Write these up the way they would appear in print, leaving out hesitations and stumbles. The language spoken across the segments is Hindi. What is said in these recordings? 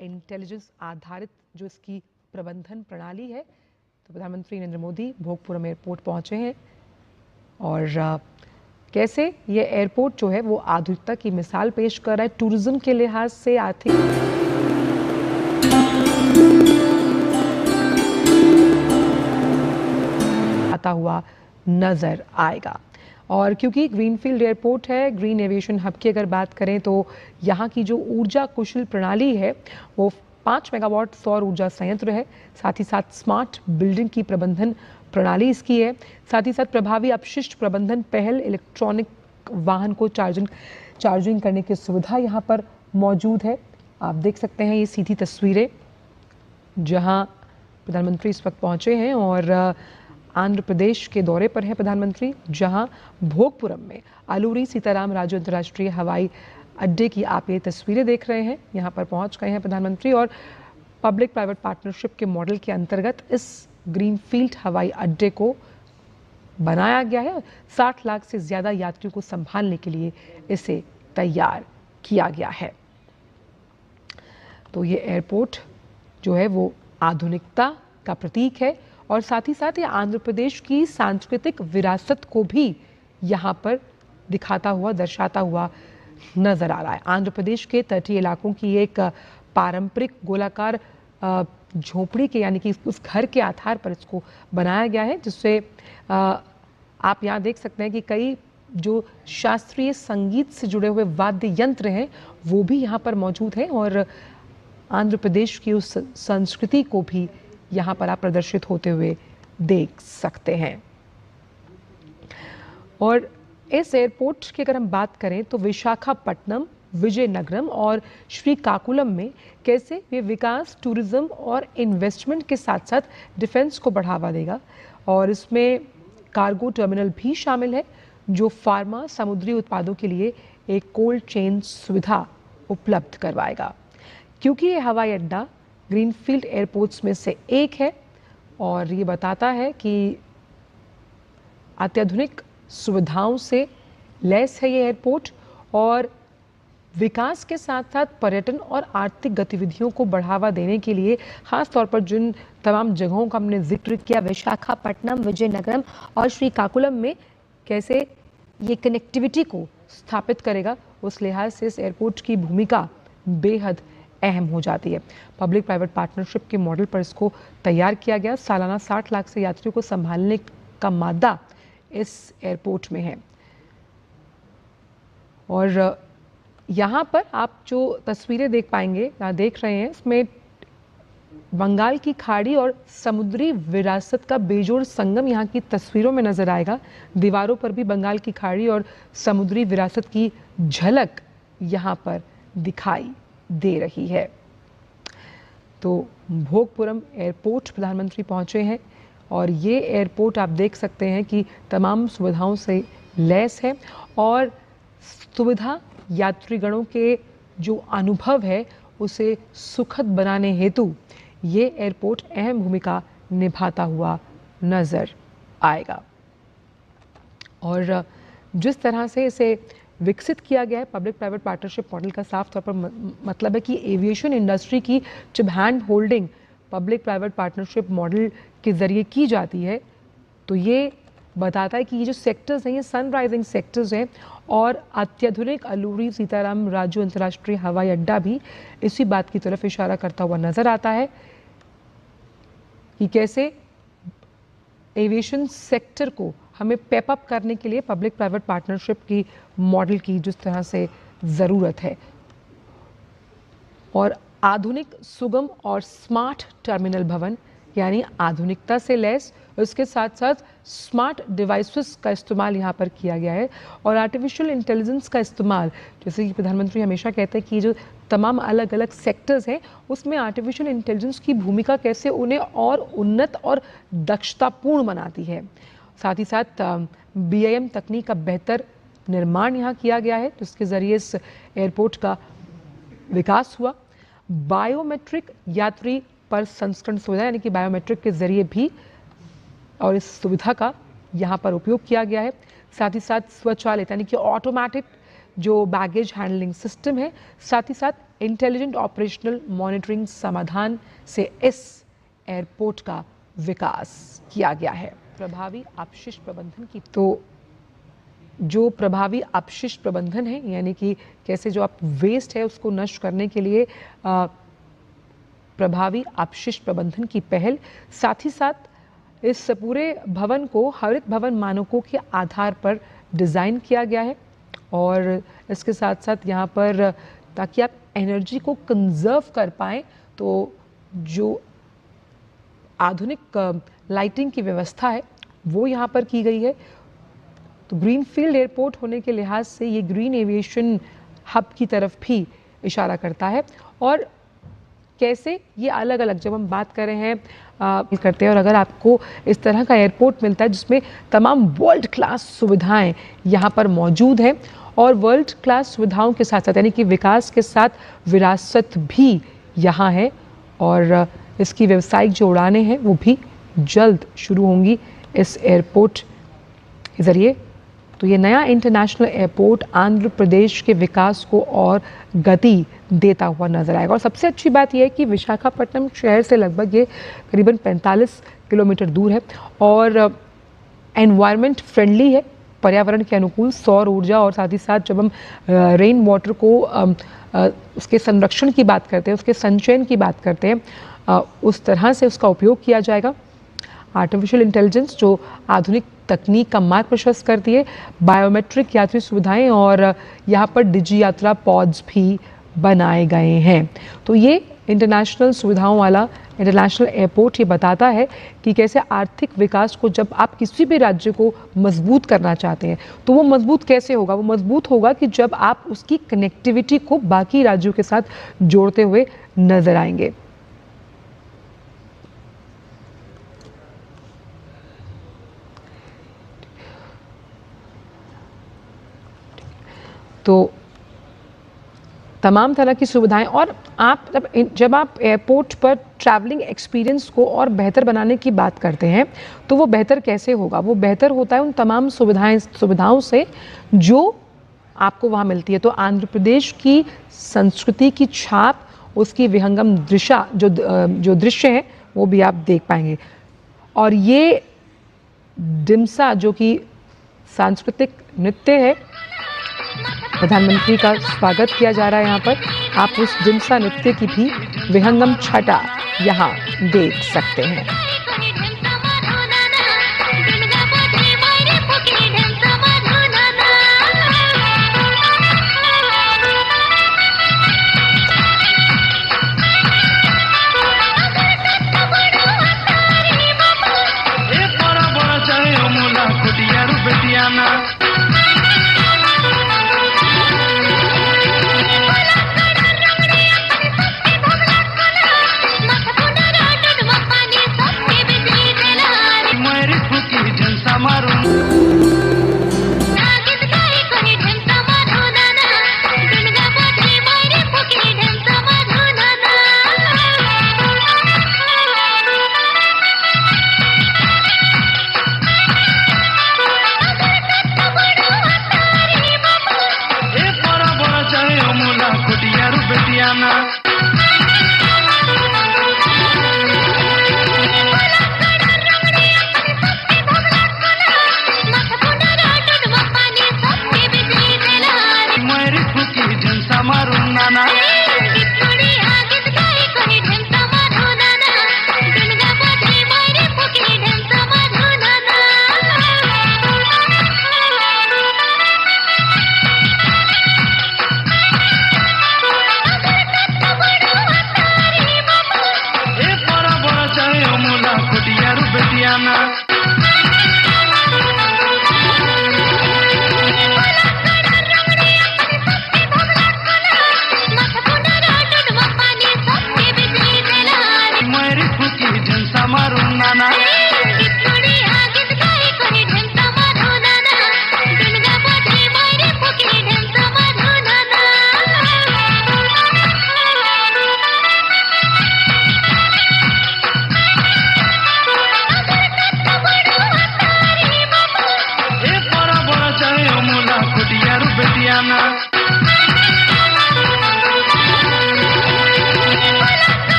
इंटेलिजेंस आधारित जो इसकी प्रबंधन प्रणाली है। तो प्रधानमंत्री नरेंद्र मोदी भोगपुरम एयरपोर्ट पहुंचे हैं और कैसे ये एयरपोर्ट जो है वो आधुनिकता की मिसाल पेश कर रहा है, टूरिज्म के लिहाज से आर्थिक आता हुआ नजर आएगा। और क्योंकि ग्रीनफील्ड एयरपोर्ट है, ग्रीन एविएशन हब की अगर बात करें तो यहाँ की जो ऊर्जा कुशल प्रणाली है वो 5 मेगावाट सौर ऊर्जा संयंत्र है। साथ ही साथ स्मार्ट बिल्डिंग की प्रबंधन प्रणाली इसकी है। साथ ही साथ प्रभावी अपशिष्ट प्रबंधन पहल, इलेक्ट्रॉनिक वाहन को चार्जिंग करने की सुविधा यहाँ पर मौजूद है। आप देख सकते हैं ये सीधी तस्वीरें जहाँ प्रधानमंत्री इस वक्त पहुँचे हैं और आंध्र प्रदेश के दौरे पर है प्रधानमंत्री, जहां भोगपुरम में अलूरी सीताराम राजू अंतर्राष्ट्रीय हवाई अड्डे की आप ये तस्वीरें देख रहे हैं। यहां पर पहुंच गए हैं प्रधानमंत्री और पब्लिक प्राइवेट पार्टनरशिप के मॉडल के अंतर्गत इस ग्रीनफील्ड हवाई अड्डे को बनाया गया है। 60 लाख से ज्यादा यात्रियों को संभालने के लिए इसे तैयार किया गया है। तो ये एयरपोर्ट जो है वो आधुनिकता का प्रतीक है और साथ ही साथ ये आंध्र प्रदेश की सांस्कृतिक विरासत को भी यहाँ पर दिखाता हुआ, दर्शाता हुआ नजर आ रहा है। आंध्र प्रदेश के तटीय इलाकों की एक पारंपरिक गोलाकार झोपड़ी के यानी कि उस घर के आधार पर इसको बनाया गया है, जिससे आप यहाँ देख सकते हैं कि कई जो शास्त्रीय संगीत से जुड़े हुए वाद्य यंत्र हैं वो भी यहाँ पर मौजूद हैं और आंध्र प्रदेश की उस संस्कृति को भी यहाँ पर आप प्रदर्शित होते हुए देख सकते हैं। और इस एयरपोर्ट की अगर हम बात करें तो विशाखापट्टनम, विजयनगरम और श्रीकाकुलम में कैसे ये विकास, टूरिज्म और इन्वेस्टमेंट के साथ साथ डिफेंस को बढ़ावा देगा। और इसमें कार्गो टर्मिनल भी शामिल है जो फार्मा, समुद्री उत्पादों के लिए एक कोल्ड चेन सुविधा उपलब्ध करवाएगा। क्योंकि ये हवाई अड्डा ग्रीनफील्ड एयरपोर्ट्स में से एक है और ये बताता है कि अत्याधुनिक सुविधाओं से लैस है ये एयरपोर्ट और विकास के साथ साथ पर्यटन और आर्थिक गतिविधियों को बढ़ावा देने के लिए खास तौर पर जिन तमाम जगहों का हमने जिक्र किया, विशाखापट्टनम, विजयनगरम और श्रीकाकुलम में कैसे ये कनेक्टिविटी को स्थापित करेगा, उस लिहाज से इस एयरपोर्ट की भूमिका बेहद अहम हो जाती है। पब्लिक प्राइवेट पार्टनरशिप के मॉडल पर इसको तैयार किया गया। सालाना 60 लाख से यात्रियों को संभालने का मादा इस एयरपोर्ट में है। और यहाँ पर आप जो तस्वीरें देख पाएंगे, यहाँ देख रहे हैं, इसमें बंगाल की खाड़ी और समुद्री विरासत का बेजोड़ संगम यहाँ की तस्वीरों में नजर आएगा। दीवारों पर भी बंगाल की खाड़ी और समुद्री विरासत की झलक यहाँ पर दिखाई दे रही है। तो भोगपुरम एयरपोर्ट प्रधानमंत्री पहुंचे हैं और ये एयरपोर्ट आप देख सकते हैं कि तमाम सुविधाओं से लैस है और सुविधा यात्रीगणों के जो अनुभव है उसे सुखद बनाने हेतु ये एयरपोर्ट अहम भूमिका निभाता हुआ नजर आएगा। और जिस तरह से इसे विकसित किया गया है, पब्लिक प्राइवेट पार्टनरशिप मॉडल का साफ तौर पर मतलब है कि एविएशन इंडस्ट्री की जब hand holding public private partnership model के जरिए की जाती है तो ये बताता है कि ये जो सेक्टर्स हैं ये सनराइजिंग सेक्टर्स हैं और अत्याधुनिक अलूरी सीताराम राजू अंतर्राष्ट्रीय हवाई अड्डा भी इसी बात की तरफ इशारा करता हुआ नजर आता है कि कैसे एविएशन सेक्टर को हमें पेपअप करने के लिए पब्लिक प्राइवेट पार्टनरशिप की मॉडल की जिस तरह से ज़रूरत है। और आधुनिक, सुगम और स्मार्ट टर्मिनल भवन यानी आधुनिकता से लैस, उसके साथ साथ स्मार्ट डिवाइसेस का इस्तेमाल यहाँ पर किया गया है और आर्टिफिशियल इंटेलिजेंस का इस्तेमाल, जैसे कि प्रधानमंत्री हमेशा कहते हैं कि जो तमाम अलग अलग सेक्टर्स हैं उसमें आर्टिफिशियल इंटेलिजेंस की भूमिका कैसे उन्हें और उन्नत और दक्षतापूर्ण बनाती है। साथ ही साथ BIM तकनीक का बेहतर निर्माण यहाँ किया गया है जिसके जरिए इस एयरपोर्ट का विकास हुआ। बायोमेट्रिक यात्री पर संस्करण सुविधा यानी कि बायोमेट्रिक के जरिए भी और इस सुविधा का यहाँ पर उपयोग किया गया है। साथ ही साथ स्वचालित यानी कि ऑटोमेटिक जो बैगेज हैंडलिंग सिस्टम है, साथ ही साथ इंटेलिजेंट ऑपरेशनल मॉनिटरिंग समाधान से इस एयरपोर्ट का विकास किया गया है। प्रभावी अपशिष्ट प्रबंधन की जो प्रभावी अपशिष्ट प्रबंधन है, यानी कि कैसे जो आप वेस्ट है उसको नष्ट करने के लिए प्रभावी अपशिष्ट प्रबंधन की पहल, साथ ही साथ इस पूरे भवन को हरित भवन मानकों के आधार पर डिज़ाइन किया गया है। और इसके साथ साथ यहाँ पर ताकि आप एनर्जी को कंजर्व कर पाएँ, तो जो आधुनिक लाइटिंग की व्यवस्था है वो यहाँ पर की गई है। तो ग्रीनफील्ड एयरपोर्ट होने के लिहाज से ये ग्रीन एविएशन हब की तरफ भी इशारा करता है। और कैसे ये अलग अलग, जब हम बात कर रहे हैं करते हैं, और अगर आपको इस तरह का एयरपोर्ट मिलता है जिसमें तमाम वर्ल्ड क्लास सुविधाएं यहाँ पर मौजूद हैं, और वर्ल्ड क्लास सुविधाओं के साथ साथ यानी कि विकास के साथ विरासत भी यहाँ है, और इसकी व्यावसायिक जो उड़ानें हैं वो भी जल्द शुरू होंगी इस एयरपोर्ट के ज़रिए। तो ये नया इंटरनेशनल एयरपोर्ट आंध्र प्रदेश के विकास को और गति देता हुआ नजर आएगा। और सबसे अच्छी बात यह है कि विशाखापट्टनम शहर से लगभग ये करीबन 45 किलोमीटर दूर है, और एनवायरनमेंट फ्रेंडली है, पर्यावरण के अनुकूल, सौर ऊर्जा, और साथ ही साथ जब हम रेन वाटर को उसके संरक्षण की बात करते हैं, उसके संचयन की बात करते हैं, उस तरह से उसका उपयोग किया जाएगा। आर्टिफिशियल इंटेलिजेंस जो आधुनिक तकनीक का मार्ग प्रशस्त करती है, बायोमेट्रिक यात्री सुविधाएं, और यहाँ पर डिजी यात्रा पॉड्स भी बनाए गए हैं। तो ये इंटरनेशनल सुविधाओं वाला इंटरनेशनल एयरपोर्ट ये बताता है कि कैसे आर्थिक विकास को, जब आप किसी भी राज्य को मजबूत करना चाहते हैं तो वो मजबूत कैसे होगा? वो मजबूत होगा कि जब आप उसकी कनेक्टिविटी को बाकी राज्यों के साथ जोड़ते हुए नजर आएंगे। तो तमाम तरह की सुविधाएं, और आप जब आप एयरपोर्ट पर ट्रैवलिंग एक्सपीरियंस को और बेहतर बनाने की बात करते हैं तो वो बेहतर कैसे होगा? वो बेहतर होता है उन तमाम सुविधाओं से जो आपको वहाँ मिलती है। तो आंध्र प्रदेश की संस्कृति की छाप, उसकी विहंगम जो दृश्य है वो भी आप देख पाएंगे। और ये डिम्सा जो कि सांस्कृतिक नृत्य है, प्रधानमंत्री का स्वागत किया जा रहा है यहाँ पर। आप उस डिम्सा नृत्य की भी विहंगम छटा यहाँ देख सकते हैं।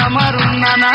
আমার উন্নানা